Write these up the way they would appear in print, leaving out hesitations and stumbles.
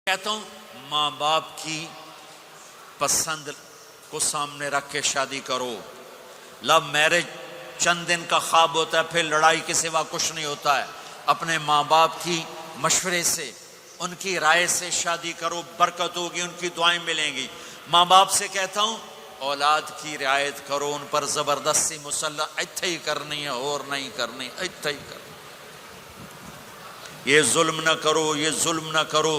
کہتا ہوں ماں باپ کی پسند کو سامنے رکھ کے شادی کرو. لو میرج چند دن کا خواب ہوتا ہے، پھر لڑائی کے سوا کچھ نہیں ہوتا ہے. اپنے ماں باپ کی مشورے سے، ان کی رائے سے شادی کرو، برکت ہوگی، ان کی دعائیں ملیں گی. ماں باپ سے کہتا ہوں اولاد کی رعایت کرو، ان پر زبردستی مسلط ایتھے ہی کرنی ہے اور نہیں کرنی، ایتھے ہی کرنی. یہ ظلم نہ کرو، یہ ظلم نہ کرو.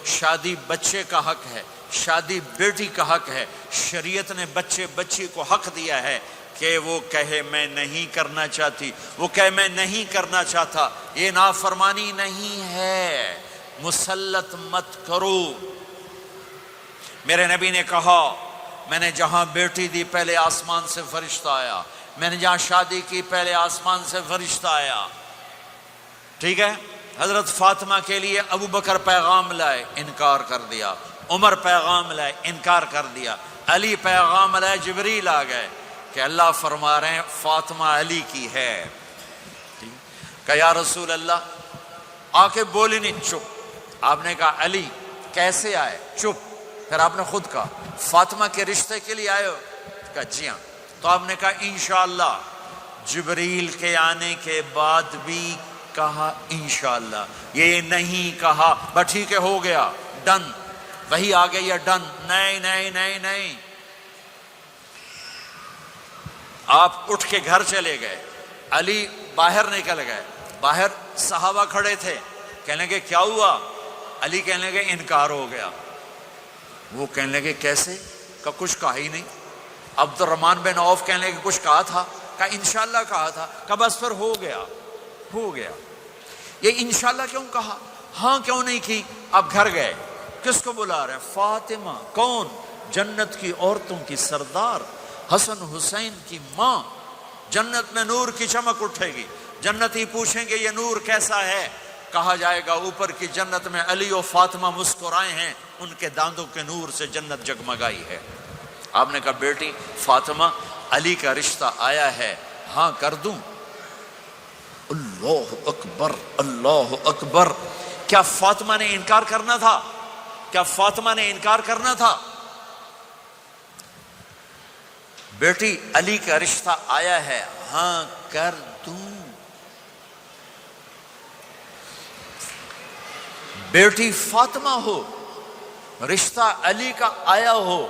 شادی بچے کا حق ہے، شادی بیٹی کا حق ہے. شریعت نے بچی کو حق دیا ہے کہ وہ کہے میں نہیں کرنا چاہتی، وہ کہے میں نہیں کرنا چاہتا. یہ نافرمانی نہیں ہے، مسلط مت کرو. میرے نبی نے کہا میں نے جہاں بیٹی دی پہلے آسمان سے فرشتہ آیا، میں نے جہاں شادی کی پہلے آسمان سے فرشتہ آیا. ٹھیک ہے. حضرت فاطمہ کے لیے ابو بکر پیغام لائے، انکار کر دیا. عمر پیغام لائے، انکار کر دیا. علی پیغام لائے، جبریل آ گئے کہ اللہ فرما رہے ہیں فاطمہ علی کی ہے. کہ یا رسول اللہ، آ کے بولے نہیں، چپ. آپ نے کہا علی کیسے آئے؟ چپ. پھر آپ نے خود کہا فاطمہ کے رشتے کے لیے آئے ہو؟ کہا جی ہاں. تو آپ نے کہا انشاءاللہ. جبریل کے آنے کے بعد بھی کہا انشاءاللہ، یہ نہیں کہا بس ٹھیک ہے ہو گیا ڈن، وہی آ گئی ہے ڈن. نہیں نہیں نہیں نہیں. آپ اٹھ کے گھر چلے گئے، علی باہر نکل گئے. باہر صحابہ کھڑے تھے، کہنے لگے کیا ہوا؟ علی کہنے لگے انکار ہو گیا. وہ کہنے لگے کیسے؟ کہ کچھ کہا ہی نہیں. عبد الرحمن بن عوف کہنے لگے کچھ کہا تھا؟ کہ انشاءاللہ کہا تھا. کہ بس پھر ہو گیا ہو گیا. یہ انشاءاللہ کیوں کہا؟ ہاں کیوں نہیں کی؟ اب گھر گئے، کس کو بلا رہے ہیں؟ فاطمہ. کون؟ جنت کی عورتوں کی سردار، حسن حسین کی ماں. جنت میں نور کی چمک اٹھے گی. جنتی پوچھیں گے یہ نور کیسا ہے؟ کہا جائے گا اوپر کی جنت میں علی و فاطمہ مسکرائے ہیں، ان کے داندوں کے نور سے جنت جگمگائی ہے. آپ نے کہا بیٹی فاطمہ علی کا رشتہ آیا ہے، ہاں کر دوں؟ اللہ اکبر اللہ اکبر. کیا فاطمہ نے انکار کرنا تھا؟ کیا فاطمہ نے انکار کرنا تھا؟ بیٹی علی کا رشتہ آیا ہے، ہاں کر دوں. بیٹی فاطمہ ہو، رشتہ علی کا آیا ہو،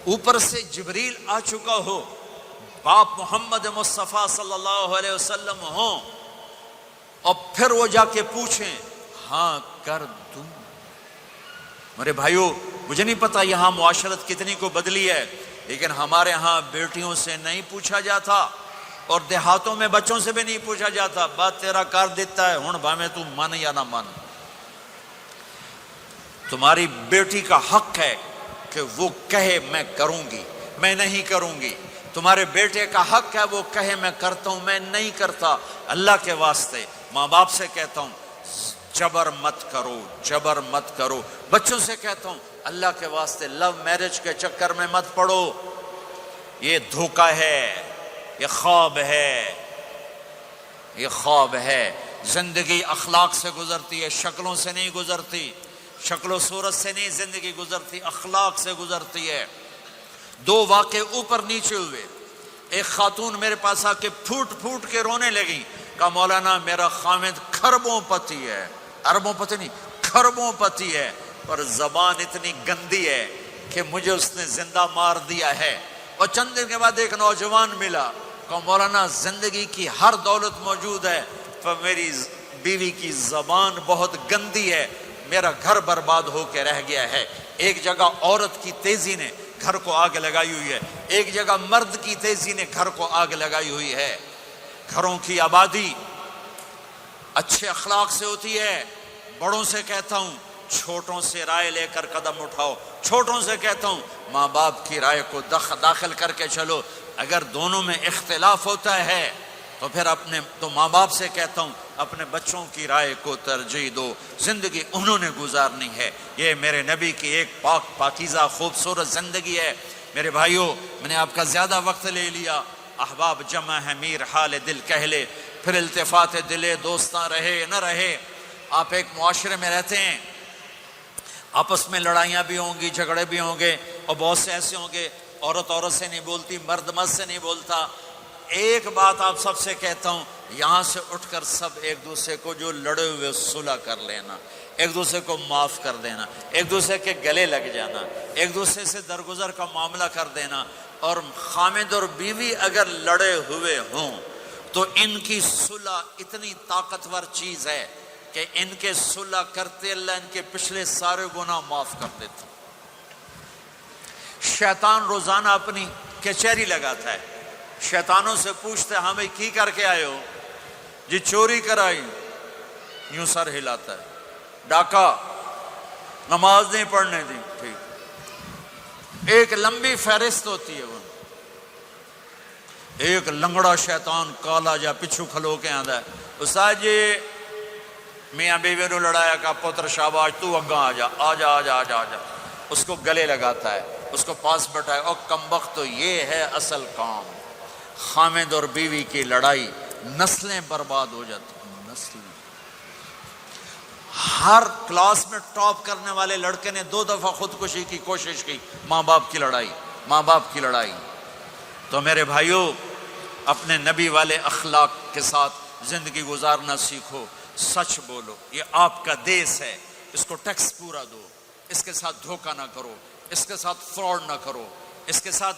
اوپر سے جبریل آ چکا ہو، باپ محمد مصطفیٰ صلی اللہ علیہ وسلم ہوں، اور پھر وہ جا کے پوچھیں ہاں کر دوں. میرے بھائیو، مجھے نہیں پتا یہاں معاشرت کتنی کو بدلی ہے، لیکن ہمارے ہاں بیٹیوں سے نہیں پوچھا جاتا، اور دیہاتوں میں بچوں سے بھی نہیں پوچھا جاتا. بات تیرا کر دیتا ہے ہن بھاویں تو من یا نہ من. تمہاری بیٹی کا حق ہے کہ وہ کہے میں کروں گی، میں نہیں کروں گی. تمہارے بیٹے کا حق ہے وہ کہے میں کرتا ہوں، میں نہیں کرتا. اللہ کے واسطے ماں باپ سے کہتا ہوں جبر مت کرو، جبر مت کرو. بچوں سے کہتا ہوں اللہ کے واسطے لو میرج کے چکر میں مت پڑو. یہ دھوکہ ہے، یہ خواب ہے، یہ خواب ہے. زندگی اخلاق سے گزرتی ہے، شکلوں سے نہیں گزرتی. شکل و صورت سے نہیں زندگی گزرتی، اخلاق سے گزرتی ہے. دو واقعے اوپر نیچے ہوئے. ایک خاتون میرے پاس آ کے پھوٹ پھوٹ کے رونے لگی. کہا مولانا میرا خامد کھربوں پتی ہے، اربوں پتی نہیں، کھربوں پتی ہے، پر زبان اتنی گندی ہے کہ مجھے اس نے زندہ مار دیا ہے. اور چند دن کے بعد ایک نوجوان ملا. کہا مولانا زندگی کی ہر دولت موجود ہے، پر میری بیوی کی زبان بہت گندی ہے، میرا گھر برباد ہو کے رہ گیا ہے. ایک جگہ عورت کی تیزی نے گھر کو آگ لگائی ہوئی ہے، ایک جگہ مرد کی تیزی نے گھر کو آگ لگائی ہوئی ہے. گھروں کی آبادی اچھے اخلاق سے ہوتی ہے. بڑوں سے کہتا ہوں چھوٹوں سے رائے لے کر قدم اٹھاؤ. چھوٹوں سے کہتا ہوں ماں باپ کی رائے کو داخل کر کے چلو. اگر دونوں میں اختلاف ہوتا ہے تو ماں باپ سے کہتا ہوں اپنے بچوں کی رائے کو ترجیح دو. زندگی انہوں نے گزارنی ہے. یہ میرے نبی کی ایک پاکیزہ خوبصورت زندگی ہے. میرے بھائیوں، میں نے آپ کا زیادہ وقت لے لیا. احباب جمع ہے میر حال دل کہہ لے، پھر التفات دلے دوستاں رہے نہ رہے. آپ ایک معاشرے میں رہتے ہیں، آپس میں لڑائیاں بھی ہوں گی، جھگڑے بھی ہوں گے، اور بہت سے ایسے ہوں گے عورت عورت سے نہیں بولتی، مرد مرد سے نہیں بولتا۔ ایک بات آپ سب سے کہتا ہوں، یہاں سے اٹھ کر سب ایک دوسرے کو جو لڑے ہوئے صلح کر لینا، ایک دوسرے کو معاف کر دینا، ایک دوسرے کے گلے لگ جانا، ایک دوسرے سے درگزر کا معاملہ کر دینا۔ اور خامد اور بیوی اگر لڑے ہوئے ہوں تو ان کی صلح اتنی طاقتور چیز ہے کہ ان کے صلح کرتے اللہ ان کے پچھلے سارے گناہ معاف کر دیتا۔ شیطان روزانہ اپنی کچہری لگاتا ہے، شیطانوں سے پوچھتے ہاں بھائی کی کر کے آئے ہو؟ جی چوری کرائی، یوں سر ہلاتا ہے، ڈاکہ، نماز نہیں پڑھنے دی، ٹھیک۔ ایک لمبی فہرست ہوتی ہے، وہ ایک لنگڑا شیطان کالا جا پچھو کھلو کے آندا ہے، استاد جی میاں بیوی نے لڑایا، کا پتر شاباش تو اگاں آ جا آ جا آ جا آ جا آ جا، اس کو گلے لگاتا ہے، اس کو پاس بٹھائے، اور کمبخت تو یہ ہے اصل کام۔ خامد اور بیوی کی لڑائی، نسلیں برباد ہو جاتی ہیں، نسلیں۔ ہر کلاس میں ٹاپ کرنے والے لڑکے نے 2 دفعہ خودکشی کی کوشش کی، ماں باپ کی لڑائی، ماں باپ کی لڑائی۔ تو میرے بھائیوں، اپنے نبی والے اخلاق کے ساتھ زندگی گزارنا سیکھو، سچ بولو، یہ آپ کا دیس ہے، اس کو ٹیکس پورا دو، اس کے ساتھ دھوکہ نہ کرو، اس کے ساتھ فراڈ نہ کرو، اس کے ساتھ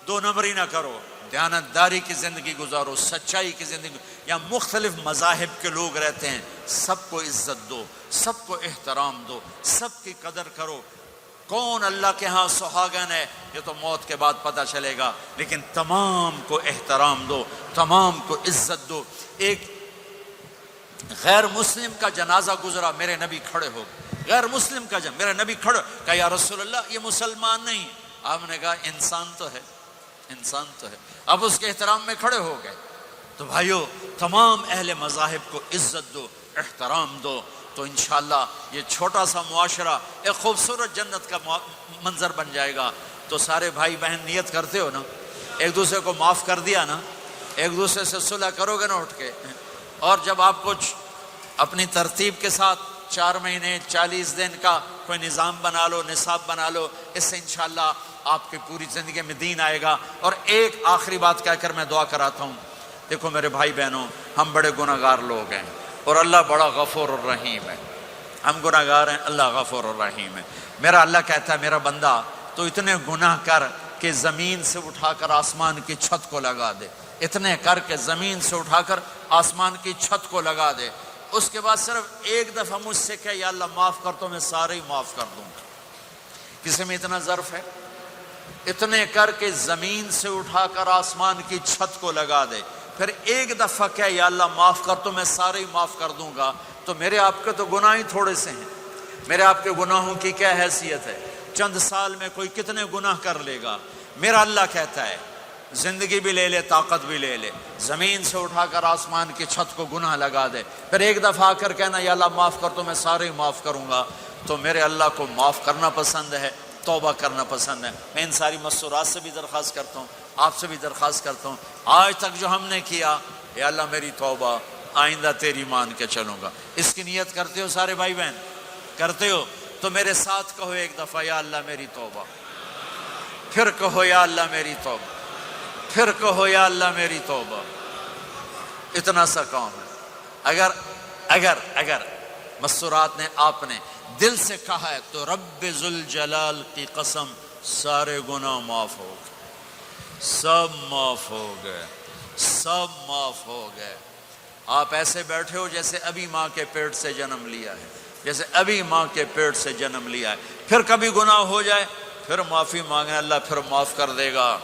2 نمبری نہ کرو، دیانتداری کی زندگی گزارو، سچائی کی زندگی۔ یہاں مختلف مذاہب کے لوگ رہتے ہیں، سب کو عزت دو، سب کو احترام دو، سب کی قدر کرو۔ کون اللہ کے ہاں سہاگن ہے یہ تو موت کے بعد پتہ چلے گا، لیکن تمام کو احترام دو، تمام کو عزت دو۔ ایک غیر مسلم کا جنازہ گزرا، میرے نبی کھڑے ہو گئے، غیر مسلم کا میرے نبی کھڑے، کہا یا رسول اللہ یہ مسلمان نہیں، آپ نے کہا انسان تو ہے، انسان تو ہے، اب اس کے احترام میں کھڑے ہو گئے۔ تو بھائیو، تمام اہل مذاہب کو عزت دو، احترام دو، تو انشاءاللہ یہ چھوٹا سا معاشرہ ایک خوبصورت جنت کا منظر بن جائے گا۔ تو سارے بھائی بہن نیت کرتے ہو نا، ایک دوسرے کو معاف کر دیا نا، ایک دوسرے سے صلح کرو گے نا اٹھ کے، اور جب آپ کچھ اپنی ترتیب کے ساتھ 4 مہینے 40 دن کا کوئی نظام بنا لو، نصاب بنا لو، اس سے انشاءاللہ آپ کی پوری زندگی میں دین آئے گا۔ اور ایک آخری بات کہہ کر میں دعا کراتا ہوں، دیکھو میرے بھائی بہنوں، ہم بڑے گناہ گار لوگ ہیں اور اللہ بڑا غفور الرحیم ہے، ہم گناہ گار ہیں، اللہ غفور الرحیم ہے۔ میرا اللہ کہتا ہے میرا بندہ تو اتنے گناہ کر کہ زمین سے اٹھا کر آسمان کی چھت کو لگا دے، اتنے کر کے زمین سے اٹھا کر آسمان کی چھت کو لگا دے، اس کے بعد صرف ایک دفعہ مجھ سے کہ یا اللہ معاف کر تو میں سارے ہی معاف کر دوں گا۔ کسی میں اتنا ظرف ہے؟ اتنے کر کے زمین سے اٹھا کر آسمان کی چھت کو لگا دے، پھر ایک دفعہ کہ یا اللہ معاف کر تو میں سارے ہی معاف کر دوں گا۔ تو میرے آپ کے تو گناہ ہی تھوڑے سے ہیں، میرے آپ کے گناہوں کی کیا حیثیت ہے؟ چند سال میں کوئی کتنے گناہ کر لے گا۔ میرا اللہ کہتا ہے زندگی بھی لے لے، طاقت بھی لے لے، زمین سے اٹھا کر آسمان کی چھت کو گناہ لگا دے، پھر ایک دفعہ آ کر کہنا یا اللہ معاف کر تو میں سارے ہی معاف کروں گا۔ تو میرے اللہ کو معاف کرنا پسند ہے، توبہ کرنا پسند ہے۔ میں ان ساری مستورات سے بھی درخواست کرتا ہوں، آپ سے بھی درخواست کرتا ہوں، آج تک جو ہم نے کیا، یا اللہ میری توبہ، آئندہ تیری مان کے چلوں گا۔ اس کی نیت کرتے ہو سارے بھائی بہن؟ کرتے ہو تو میرے ساتھ کہو ایک دفعہ یا اللہ میری توبہ، پھر کہو یا اللہ میری توبہ، پھر کہو یا اللہ میری توبہ۔ اتنا سا کام ہے۔ اگر مستورات نے آپ نے دل سے کہا ہے تو رب ذوالجلال کی قسم سارے گناہ معاف ہو گئے، سب معاف ہو گئے، سب معاف ہو گئے۔ آپ ایسے بیٹھے ہو جیسے ابھی ماں کے پیٹ سے جنم لیا ہے، جیسے ابھی ماں کے پیٹ سے جنم لیا ہے۔ پھر کبھی گناہ ہو جائے پھر معافی مانگیں، اللہ پھر معاف کر دے گا۔